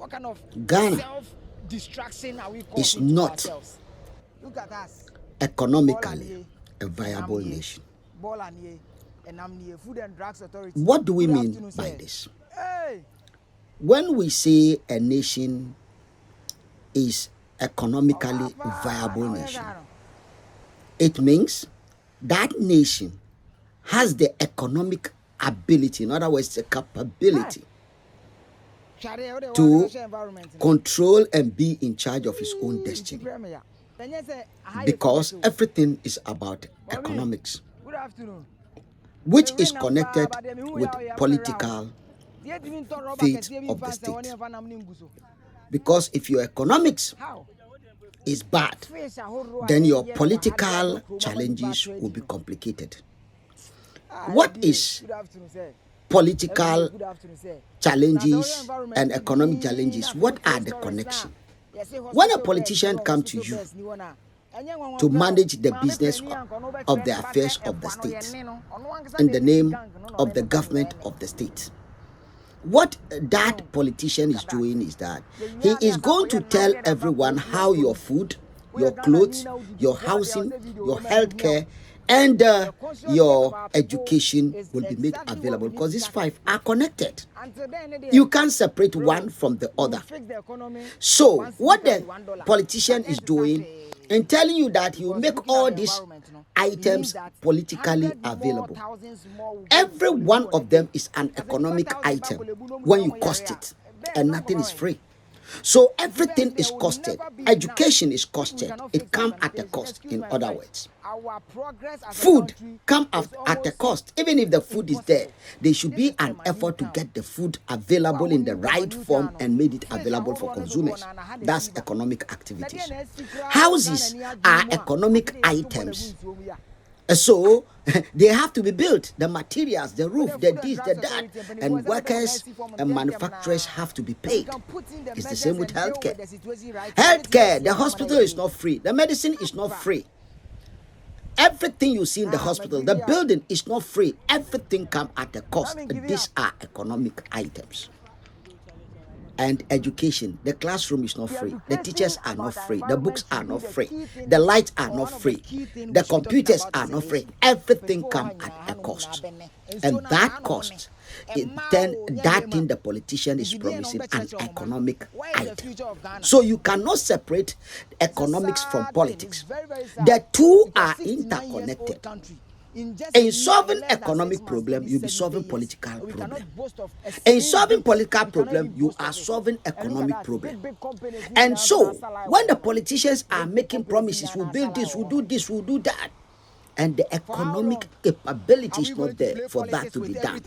What kind of Ghana self-destruction are we is causing to not ourselves? Look at us. economically a viable nation. Food and Drugs Authority. What do we Good mean afternoon, by sir. this? Hey. When we say a nation is economically viable nation, it means that nation has the economic ability, in other words, the capability to control and be in charge of its own destiny. Because everything is about economics, Good afternoon. which is connected with political fate of the state. Because if your economics is bad, then your political challenges will be complicated. What is political challenges and economic challenges? What are the connections? When a politician comes to you to manage the business of the affairs of the state in the name of the government of the state, what that politician is doing is that he is going to tell everyone how your food, your clothes, your housing, your healthcare, and your education will be made available, because these five are connected. You can't separate one from the other. So what the politician is doing in telling you that he will make all these items politically available, every one of them is an economic item when you cost it, and nothing is free. So everything is costed. Education is costed. It comes at a cost, in other words. Food comes at a cost. Even if the food is there, there should be an effort to get the food available in the right form and made it available for consumers. That's economic activities. Houses are economic items. So they have to be built, the materials, the roof, the this, the that, and workers and manufacturers have to be paid. It's the same with healthcare. Healthcare, the hospital is not free, the medicine is not free. Everything you see in the hospital, the building is not free. Everything comes at a cost. These are economic items. And education, the classroom is not free, the teachers are not free, the books are not free, the lights are not free, the computers are not free. Everything comes at a cost, and that cost, then that thing the politician is promising an economic item. So you cannot separate economics from politics. The two are interconnected. In solving economic problem, you'll be solving political problem. In solving political problem, you are solving economic problem. And so, when the politicians are making promises, we'll build this, we'll do this, we'll do that, and the economic capability is not there for that to be done,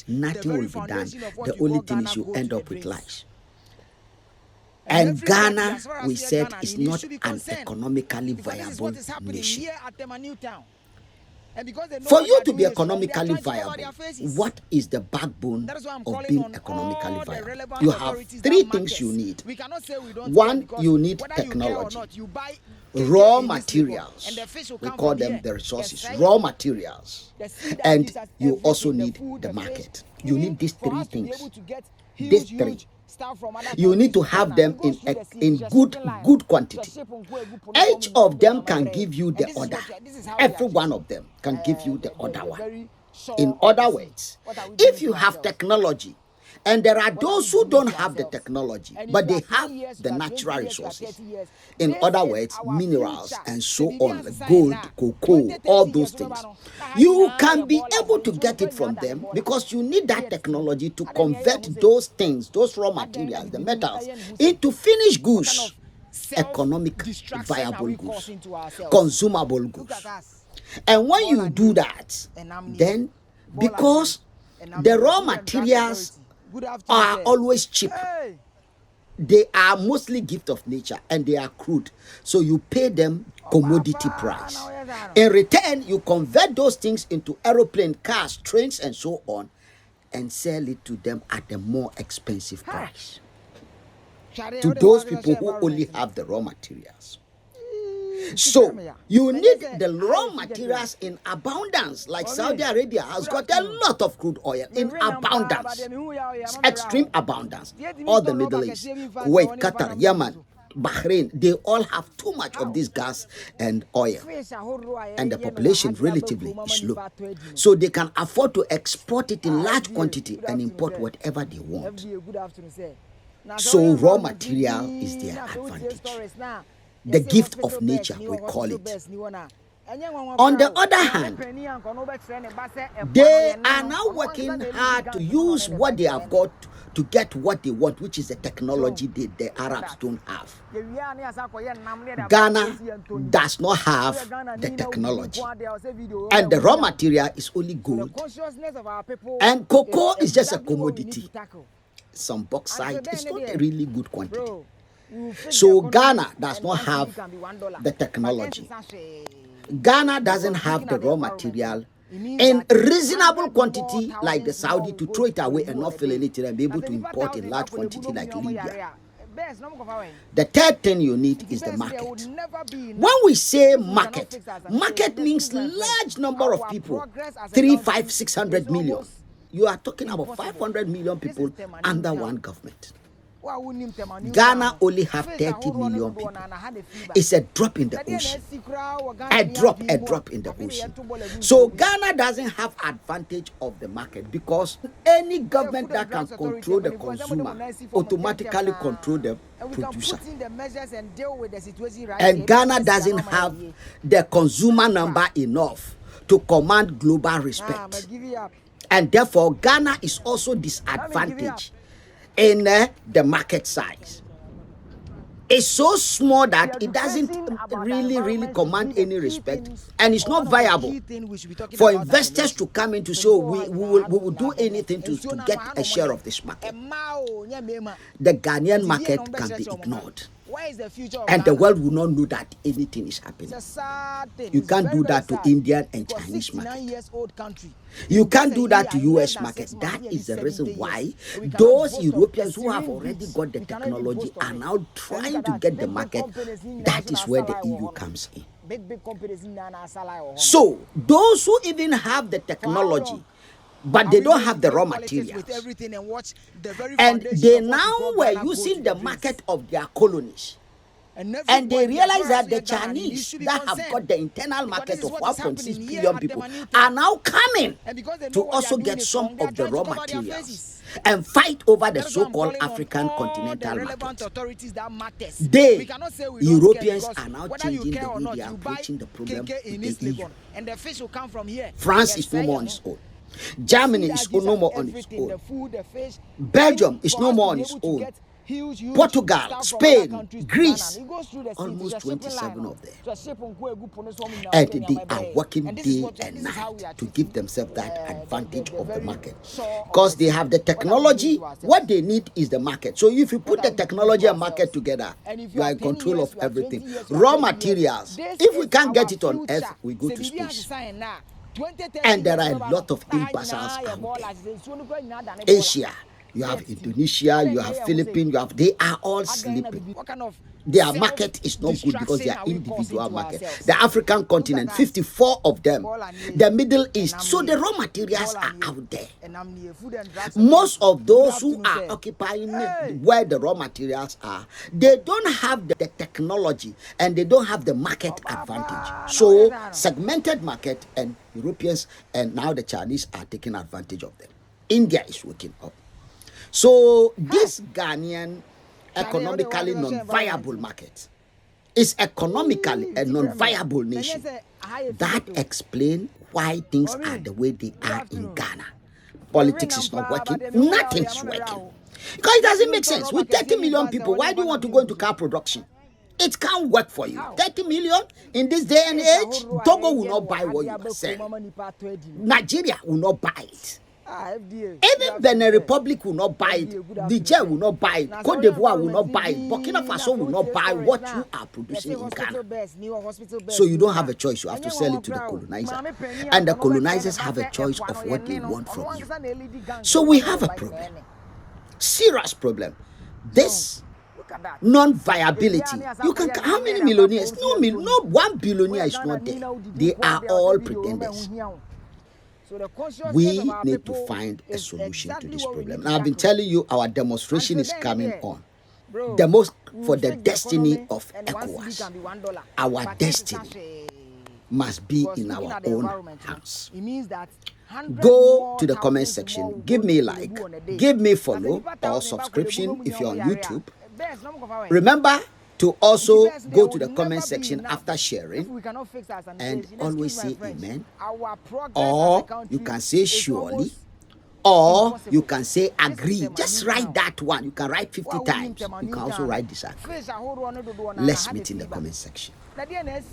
nothing will be done. The only thing is you end up with lies. And Ghana, we said, is not an economically viable nation. For you to be economically viable, what is the backbone of being economically viable? You have three things you need. One, you need technology, raw materials. We call them the resources, raw materials. And you also need the market. You need these three things. These three. You need to have them in good quantity. Each of them can give you the other. Every one of them can give you the other one. In other words, if you have technology, and there are those who don't have the technology, but they have the natural resources. In other words, minerals and so on, gold, cocoa, all those things. You can be able to get it from them because you need that technology to convert those things, those raw materials, the metals, into finished goods, economic viable goods, consumable goods. And when you do that, then because the raw materials are always cheap, they are mostly gift of nature and they are crude, so you pay them commodity price. In return, you convert those things into aeroplane, cars, trains, and so on, and sell it to them at a more expensive price to those people who only have the raw materials. So you need the raw materials in abundance. Like Saudi Arabia has got a lot of crude oil in abundance, extreme abundance. All the Middle East, Kuwait, Qatar, Yemen, Bahrain, they all have too much of this gas and oil, and the population relatively is low, so they can afford to export it in large quantity and import whatever they want. So raw material is their advantage, the gift of nature, we call it. On the other hand, they are now working hard to use what they have got to get what they want, which is the technology the Arabs don't have. Ghana does not have the technology, and the raw material is only gold, and cocoa is just a commodity. Some bauxite is not a really good quantity. So Ghana does not have the technology. Ghana doesn't have the raw material in reasonable quantity like the Saudi to throw it away and not feel anything and be able to import in large quantity like Libya. The third thing you need is the market. When we say market, market means large number of people, 3, 5, 600 million. You are talking about 500 million people under one government. Ghana only have 30 million people. It's a drop in the ocean. A drop in the ocean. So Ghana doesn't have advantage of the market, because any government that can control the consumer automatically control the producer. And Ghana doesn't have the consumer number enough to command global respect. And therefore, Ghana is also disadvantaged in the market size. It's so small that it doesn't really command any respect, and it's not viable for investors to come in to say, we will do anything to get a share of this market. The Ghanaian market can be ignored, and the world will not know that anything is happening. You can't do that to Indian and Chinese market. You can't do that to US market. That is the reason why those Europeans who have already got the technology are now trying to get the market. That is where the EU comes in. So those who even have the technology, but they don't have the raw materials, and they now were using the market of their colonies, and they realize that the Chinese that have got the internal market of 1.6 billion people are now coming to also get some of the raw materials and fight over the so-called African continental market. They, Europeans, are now changing the way they are approaching the problem with the EU. France is no more on its own. Germany is no more on its own. Belgium is no more on its own. Portugal, Spain, Greece, almost 27 of them. And they are working day and night to give themselves that advantage of the market. Because they have the technology, what they need is the market. So if you put the technology and market together, you are in control of everything. Raw materials, if we can't get it on earth, we go to space. And there are a lot of imbeciles out there. Asia, you have Indonesia, you have Philippines, they are all sleeping. Their market is not good because they are individual markets. The African continent, 54 of them. The Middle East. So the raw materials are out there. Most of those who are occupying where the raw materials are, they don't have the technology and they don't have the market advantage. So segmented market, and Europeans and now the Chinese are taking advantage of them. India is waking up. So this Ghanaian economically non-viable market is economically a non-viable nation. That explains why things are the way they are in Ghana. Politics is not working. Nothing's working. Because it doesn't make sense. With 30 million people, why do you want to go into car production? It can't work for you. 30 million in this day and age, Togo will not buy what you are selling. Nigeria will not buy it. Even Benin Republic will not buy it. Niger will not buy it. Cote d'Ivoire will not buy it. Burkina Faso will not buy what you are producing in Ghana. So you don't have a choice. You have to sell it to the colonizer. And the colonizers have a choice of what they want from you. So we have a problem. Serious problem. This Look at that. Non-viability. You can how many millionaires? No one billionaire is not there. They are all pretenders. So the consciousness We of our need to people find a is solution to exactly this what we problem. need Now, to I've been tackle. telling you our demonstration is coming on. Bro, The most we for the fix the destiny economy of and 1 cedi ECOWAS. can be $1. Our But this is destiny actually- must be because in looking our at the own environment, hands. it means that 100 Go more to the comment thousands section, more will give go me to like, Lebu on a day. give me As a follow nipa or 1,000 subscription back if you're on Lebu, YouTube. best, no more cover. Remember to also Best, there go to will the never comment be section enough. after If sharing we cannot fix our sanitation, and excuse always my say French, amen, our progress as a or country you can say is surely, almost or impossible. you can say This is agree. a Just minute write now. that one. You can write 50 Wa- times. wa- You can also write disagree. Fish, I hold on to do on Let's a meet in the fever. comment section. Na deɛ na asi